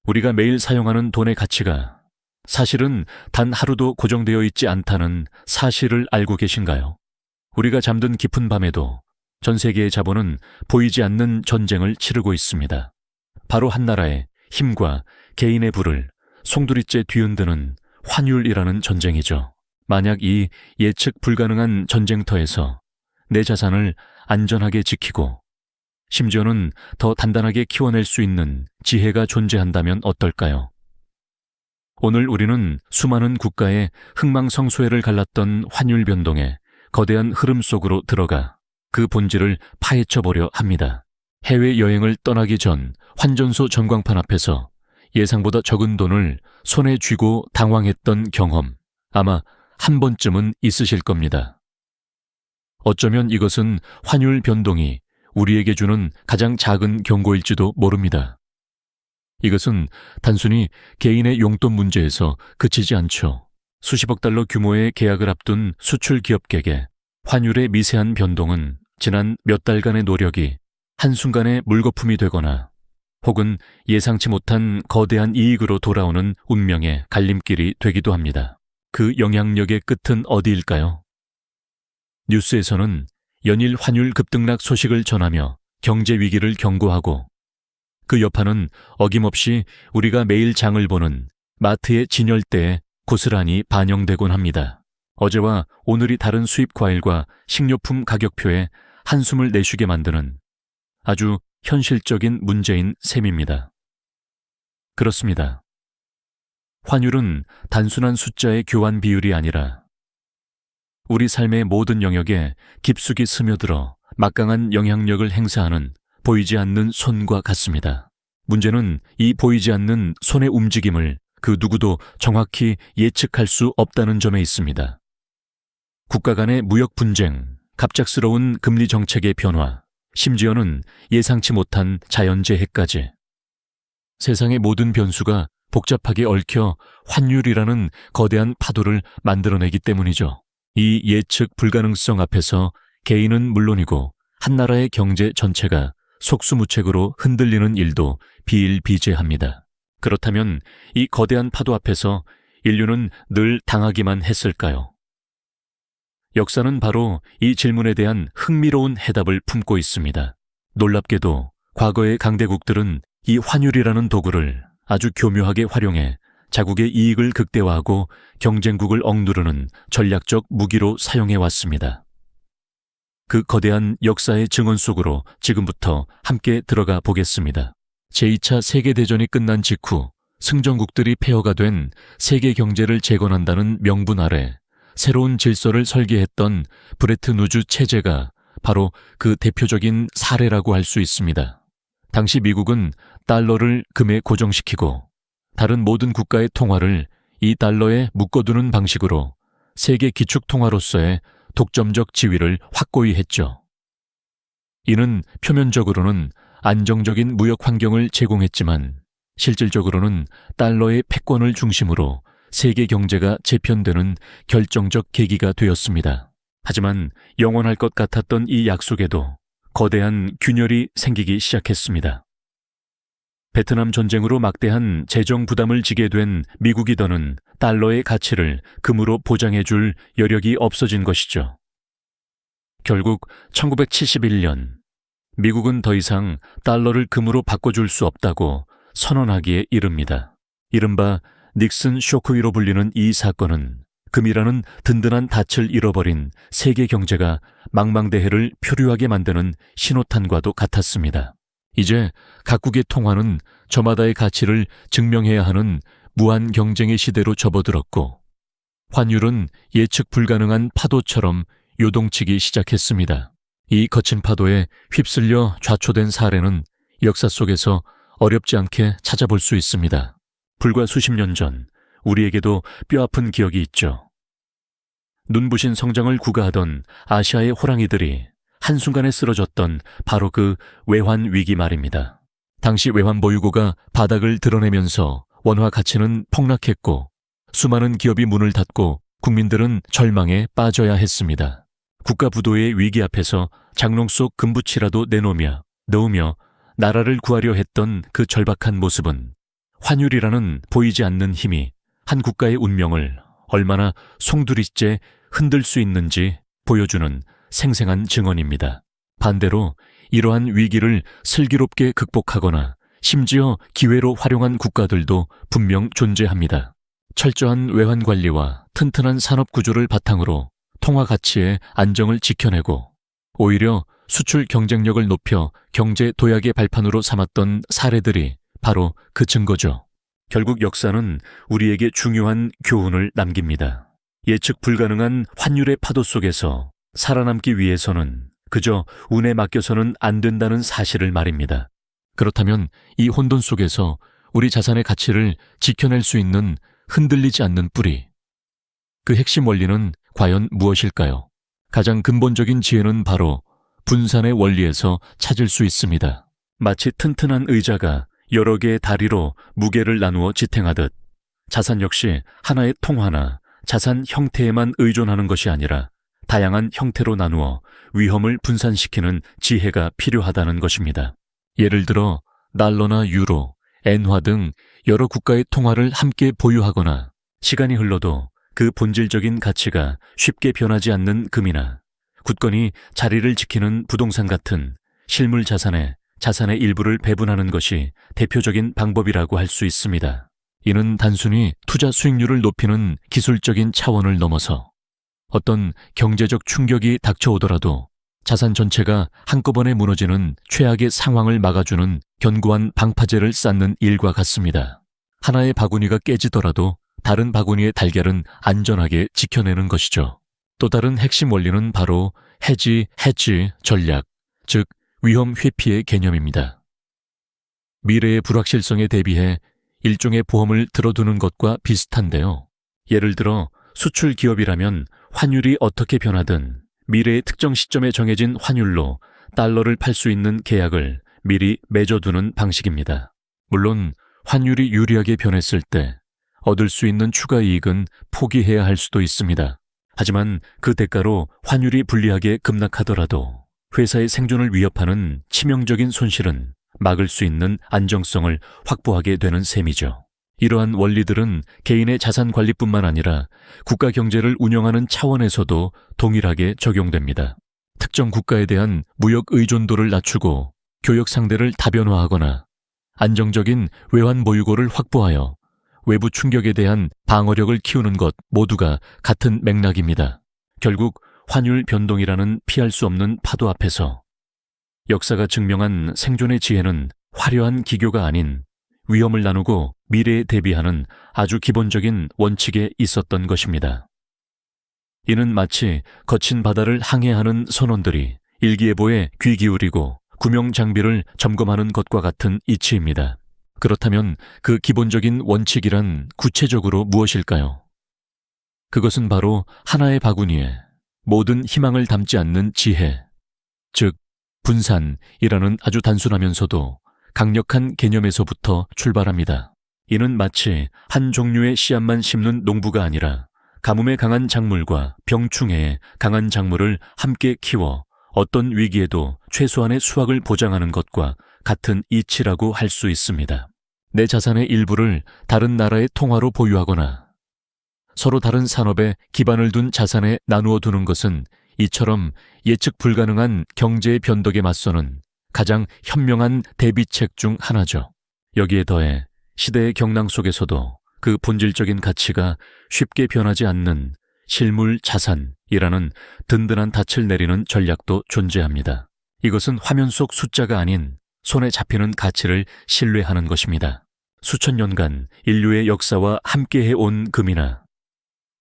우리가 매일 사용하는 돈의 가치가 사실은 단 하루도 고정되어 있지 않다는 사실을 알고 계신가요? 우리가 잠든 깊은 밤에도 전 세계의 자본은 보이지 않는 전쟁을 치르고 있습니다. 바로 한 나라의 힘과 개인의 부를 송두리째 뒤흔드는 환율이라는 전쟁이죠. 만약 이 예측 불가능한 전쟁터에서 내 자산을 안전하게 지키고 심지어는 더 단단하게 키워낼 수 있는 지혜가 존재한다면 어떨까요? 오늘 우리는 수많은 국가의 흥망성쇠를 갈랐던 환율 변동의 거대한 흐름 속으로 들어가 그 본질을 파헤쳐보려 합니다. 해외여행을 떠나기 전 환전소 전광판 앞에서 예상보다 적은 돈을 손에 쥐고 당황했던 경험, 아마 한 번쯤은 있으실 겁니다. 어쩌면 이것은 환율 변동이 우리에게 주는 가장 작은 경고일지도 모릅니다. 이것은 단순히 개인의 용돈 문제에서 그치지 않죠. 수십억 달러 규모의 계약을 앞둔 수출 기업에게 환율의 미세한 변동은 지난 몇 달간의 노력이 한순간에 물거품이 되거나 혹은 예상치 못한 거대한 이익으로 돌아오는 운명의 갈림길이 되기도 합니다. 그 영향력의 끝은 어디일까요? 뉴스에서는 연일 환율 급등락 소식을 전하며 경제 위기를 경고하고 그 여파는 어김없이 우리가 매일 장을 보는 마트의 진열대에 고스란히 반영되곤 합니다. 어제와 오늘이 다른 수입 과일과 식료품 가격표에 한숨을 내쉬게 만드는 아주 현실적인 문제인 셈입니다. 그렇습니다. 환율은 단순한 숫자의 교환 비율이 아니라 우리 삶의 모든 영역에 깊숙이 스며들어 막강한 영향력을 행사하는 보이지 않는 손과 같습니다. 문제는 이 보이지 않는 손의 움직임을 그 누구도 정확히 예측할 수 없다는 점에 있습니다. 국가 간의 무역 분쟁, 갑작스러운 금리 정책의 변화, 심지어는 예상치 못한 자연재해까지 세상의 모든 변수가 복잡하게 얽혀 환율이라는 거대한 파도를 만들어내기 때문이죠. 이 예측 불가능성 앞에서 개인은 물론이고 한 나라의 경제 전체가 속수무책으로 흔들리는 일도 비일비재합니다. 그렇다면 이 거대한 파도 앞에서 인류는 늘 당하기만 했을까요? 역사는 바로 이 질문에 대한 흥미로운 해답을 품고 있습니다. 놀랍게도 과거의 강대국들은 이 환율이라는 도구를 아주 교묘하게 활용해 자국의 이익을 극대화하고 경쟁국을 억누르는 전략적 무기로 사용해왔습니다. 그 거대한 역사의 증언 속으로 지금부터 함께 들어가 보겠습니다. 제2차 세계대전이 끝난 직후 승전국들이 폐허가 된 세계 경제를 재건한다는 명분 아래 새로운 질서를 설계했던 브레튼 우즈 체제가 바로 그 대표적인 사례라고 할 수 있습니다. 당시 미국은 달러를 금에 고정시키고 다른 모든 국가의 통화를 이 달러에 묶어두는 방식으로 세계 기축통화로서의 독점적 지위를 확고히 했죠. 이는 표면적으로는 안정적인 무역 환경을 제공했지만 실질적으로는 달러의 패권을 중심으로 세계 경제가 재편되는 결정적 계기가 되었습니다. 하지만 영원할 것 같았던 이 약속에도 거대한 균열이 생기기 시작했습니다. 베트남 전쟁으로 막대한 재정 부담을 지게 된 미국이 더는 달러의 가치를 금으로 보장해줄 여력이 없어진 것이죠. 결국 1971년 미국은 더 이상 달러를 금으로 바꿔줄 수 없다고 선언하기에 이릅니다. 이른바 닉슨 쇼크위로 불리는 이 사건은 금이라는 든든한 닻을 잃어버린 세계 경제가 망망대해를 표류하게 만드는 신호탄과도 같았습니다. 이제 각국의 통화는 저마다의 가치를 증명해야 하는 무한 경쟁의 시대로 접어들었고 환율은 예측 불가능한 파도처럼 요동치기 시작했습니다. 이 거친 파도에 휩쓸려 좌초된 사례는 역사 속에서 어렵지 않게 찾아볼 수 있습니다. 불과 수십 년 전 우리에게도 뼈아픈 기억이 있죠. 눈부신 성장을 구가하던 아시아의 호랑이들이 한순간에 쓰러졌던 바로 그 외환 위기 말입니다. 당시 외환 보유고가 바닥을 드러내면서 원화 가치는 폭락했고 수많은 기업이 문을 닫고 국민들은 절망에 빠져야 했습니다. 국가 부도의 위기 앞에서 장롱 속 금부치라도 넣으며 나라를 구하려 했던 그 절박한 모습은 환율이라는 보이지 않는 힘이 한 국가의 운명을 얼마나 송두리째 흔들 수 있는지 보여주는 생생한 증언입니다. 반대로 이러한 위기를 슬기롭게 극복하거나 심지어 기회로 활용한 국가들도 분명 존재합니다. 철저한 외환 관리와 튼튼한 산업 구조를 바탕으로 통화 가치의 안정을 지켜내고 오히려 수출 경쟁력을 높여 경제 도약의 발판으로 삼았던 사례들이 바로 그 증거죠. 결국 역사는 우리에게 중요한 교훈을 남깁니다. 예측 불가능한 환율의 파도 속에서 살아남기 위해서는 그저 운에 맡겨서는 안 된다는 사실을 말입니다. 그렇다면 이 혼돈 속에서 우리 자산의 가치를 지켜낼 수 있는 흔들리지 않는 뿌리, 그 핵심 원리는 과연 무엇일까요? 가장 근본적인 지혜는 바로 분산의 원리에서 찾을 수 있습니다. 마치 튼튼한 의자가 여러 개의 다리로 무게를 나누어 지탱하듯 자산 역시 하나의 통화나 자산 형태에만 의존하는 것이 아니라 다양한 형태로 나누어 위험을 분산시키는 지혜가 필요하다는 것입니다. 예를 들어 달러나 유로, 엔화 등 여러 국가의 통화를 함께 보유하거나 시간이 흘러도 그 본질적인 가치가 쉽게 변하지 않는 금이나 굳건히 자리를 지키는 부동산 같은 실물 자산에 자산의 일부를 배분하는 것이 대표적인 방법이라고 할 수 있습니다. 이는 단순히 투자 수익률을 높이는 기술적인 차원을 넘어서 어떤 경제적 충격이 닥쳐오더라도 자산 전체가 한꺼번에 무너지는 최악의 상황을 막아주는 견고한 방파제를 쌓는 일과 같습니다. 하나의 바구니가 깨지더라도 다른 바구니의 달걀은 안전하게 지켜내는 것이죠. 또 다른 핵심 원리는 바로 헤지 전략, 즉 위험 회피의 개념입니다. 미래의 불확실성에 대비해 일종의 보험을 들어두는 것과 비슷한데요. 예를 들어 수출 기업이라면 환율이 어떻게 변하든 미래의 특정 시점에 정해진 환율로 달러를 팔 수 있는 계약을 미리 맺어두는 방식입니다. 물론 환율이 유리하게 변했을 때 얻을 수 있는 추가 이익은 포기해야 할 수도 있습니다. 하지만 그 대가로 환율이 불리하게 급락하더라도 회사의 생존을 위협하는 치명적인 손실은 막을 수 있는 안정성을 확보하게 되는 셈이죠. 이러한 원리들은 개인의 자산 관리뿐만 아니라 국가 경제를 운영하는 차원에서도 동일하게 적용됩니다. 특정 국가에 대한 무역 의존도를 낮추고 교역 상대를 다변화하거나 안정적인 외환 보유고를 확보하여 외부 충격에 대한 방어력을 키우는 것 모두가 같은 맥락입니다. 결국 환율 변동이라는 피할 수 없는 파도 앞에서 역사가 증명한 생존의 지혜는 화려한 기교가 아닌 위험을 나누고 미래에 대비하는 아주 기본적인 원칙에 있었던 것입니다. 이는 마치 거친 바다를 항해하는 선원들이 일기예보에 귀 기울이고 구명 장비를 점검하는 것과 같은 이치입니다. 그렇다면 그 기본적인 원칙이란 구체적으로 무엇일까요? 그것은 바로 하나의 바구니에 모든 희망을 담지 않는 지혜, 즉 분산이라는 아주 단순하면서도 강력한 개념에서부터 출발합니다. 이는 마치 한 종류의 씨앗만 심는 농부가 아니라 가뭄에 강한 작물과 병충해에 강한 작물을 함께 키워 어떤 위기에도 최소한의 수확을 보장하는 것과 같은 이치라고 할 수 있습니다. 내 자산의 일부를 다른 나라의 통화로 보유하거나 서로 다른 산업에 기반을 둔 자산에 나누어 두는 것은 이처럼 예측 불가능한 경제의 변덕에 맞서는 가장 현명한 대비책 중 하나죠. 여기에 더해 시대의 경랑 속에서도 그 본질적인 가치가 쉽게 변하지 않는 실물 자산이라는 든든한 닻을 내리는 전략도 존재합니다. 이것은 화면 속 숫자가 아닌 손에 잡히는 가치를 신뢰하는 것입니다. 수천 년간 인류의 역사와 함께해온 금이나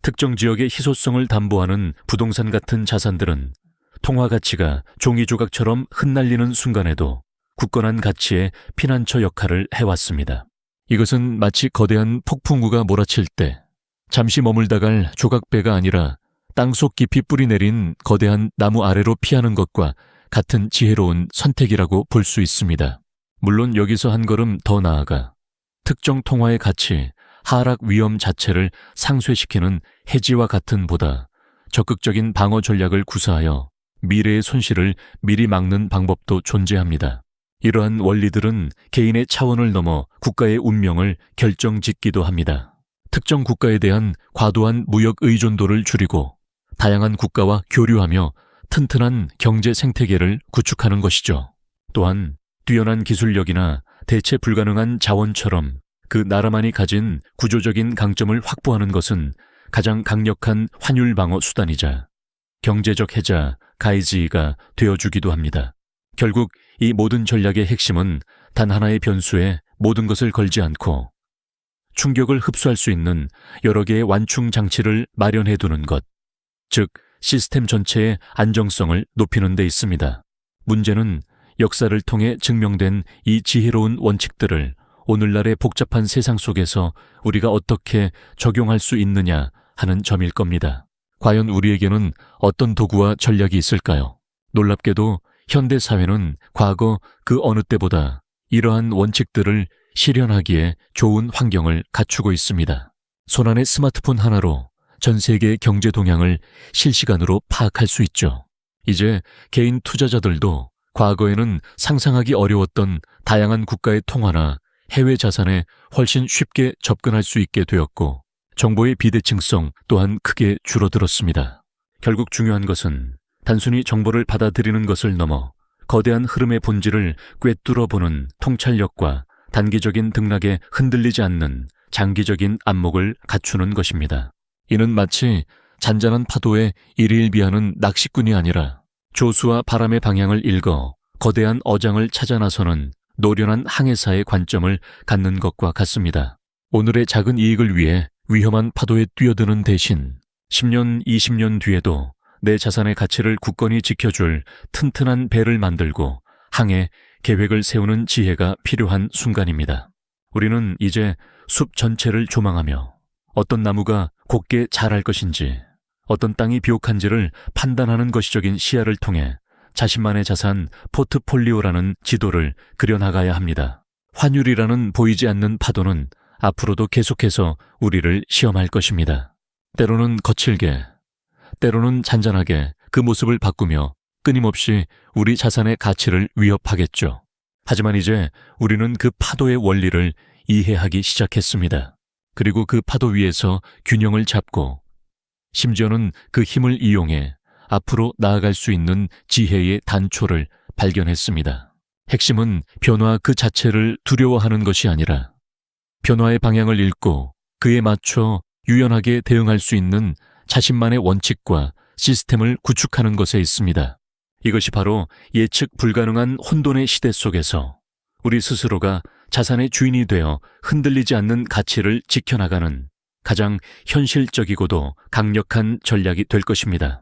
특정 지역의 희소성을 담보하는 부동산 같은 자산들은 통화 가치가 종이 조각처럼 흩날리는 순간에도 굳건한 가치의 피난처 역할을 해왔습니다. 이것은 마치 거대한 폭풍우가 몰아칠 때 잠시 머물다갈 조각배가 아니라 땅속 깊이 뿌리 내린 거대한 나무 아래로 피하는 것과 같은 지혜로운 선택이라고 볼 수 있습니다. 물론 여기서 한 걸음 더 나아가 특정 통화의 가치, 하락 위험 자체를 상쇄시키는 해지와 같은 보다 적극적인 방어 전략을 구사하여 미래의 손실을 미리 막는 방법도 존재합니다. 이러한 원리들은 개인의 차원을 넘어 국가의 운명을 결정짓기도 합니다. 특정 국가에 대한 과도한 무역 의존도를 줄이고 다양한 국가와 교류하며 튼튼한 경제 생태계를 구축하는 것이죠. 또한 뛰어난 기술력이나 대체 불가능한 자원처럼 그 나라만이 가진 구조적인 강점을 확보하는 것은 가장 강력한 환율 방어 수단이자 경제적 해자, 가이지가 되어주기도 합니다. 결국 이 모든 전략의 핵심은 단 하나의 변수에 모든 것을 걸지 않고 충격을 흡수할 수 있는 여러 개의 완충 장치를 마련해 두는 것, 즉 시스템 전체의 안정성을 높이는 데 있습니다. 문제는 역사를 통해 증명된 이 지혜로운 원칙들을 오늘날의 복잡한 세상 속에서 우리가 어떻게 적용할 수 있느냐 하는 점일 겁니다. 과연 우리에게는 어떤 도구와 전략이 있을까요? 놀랍게도 현대 사회는 과거 그 어느 때보다 이러한 원칙들을 실현하기에 좋은 환경을 갖추고 있습니다. 손안의 스마트폰 하나로 전 세계의 경제 동향을 실시간으로 파악할 수 있죠. 이제 개인 투자자들도 과거에는 상상하기 어려웠던 다양한 국가의 통화나 해외 자산에 훨씬 쉽게 접근할 수 있게 되었고 정보의 비대칭성 또한 크게 줄어들었습니다. 결국 중요한 것은 단순히 정보를 받아들이는 것을 넘어 거대한 흐름의 본질을 꿰뚫어보는 통찰력과 단기적인 등락에 흔들리지 않는 장기적인 안목을 갖추는 것입니다. 이는 마치 잔잔한 파도에 일일비하는 낚시꾼이 아니라 조수와 바람의 방향을 읽어 거대한 어장을 찾아 나서는 노련한 항해사의 관점을 갖는 것과 같습니다. 오늘의 작은 이익을 위해 위험한 파도에 뛰어드는 대신 10년, 20년 뒤에도 내 자산의 가치를 굳건히 지켜줄 튼튼한 배를 만들고 항해 계획을 세우는 지혜가 필요한 순간입니다. 우리는 이제 숲 전체를 조망하며 어떤 나무가 곱게 자랄 것인지, 어떤 땅이 비옥한지를 판단하는 것이적인 시야를 통해 자신만의 자산 포트폴리오라는 지도를 그려나가야 합니다. 환율이라는 보이지 않는 파도는 앞으로도 계속해서 우리를 시험할 것입니다. 때로는 거칠게, 때로는 잔잔하게 그 모습을 바꾸며 끊임없이 우리 자산의 가치를 위협하겠죠. 하지만 이제 우리는 그 파도의 원리를 이해하기 시작했습니다. 그리고 그 파도 위에서 균형을 잡고 심지어는 그 힘을 이용해 앞으로 나아갈 수 있는 지혜의 단초를 발견했습니다. 핵심은 변화 그 자체를 두려워하는 것이 아니라 변화의 방향을 읽고 그에 맞춰 유연하게 대응할 수 있는 자신만의 원칙과 시스템을 구축하는 것에 있습니다. 이것이 바로 예측 불가능한 혼돈의 시대 속에서 우리 스스로가 자산의 주인이 되어 흔들리지 않는 가치를 지켜나가는 가장 현실적이고도 강력한 전략이 될 것입니다.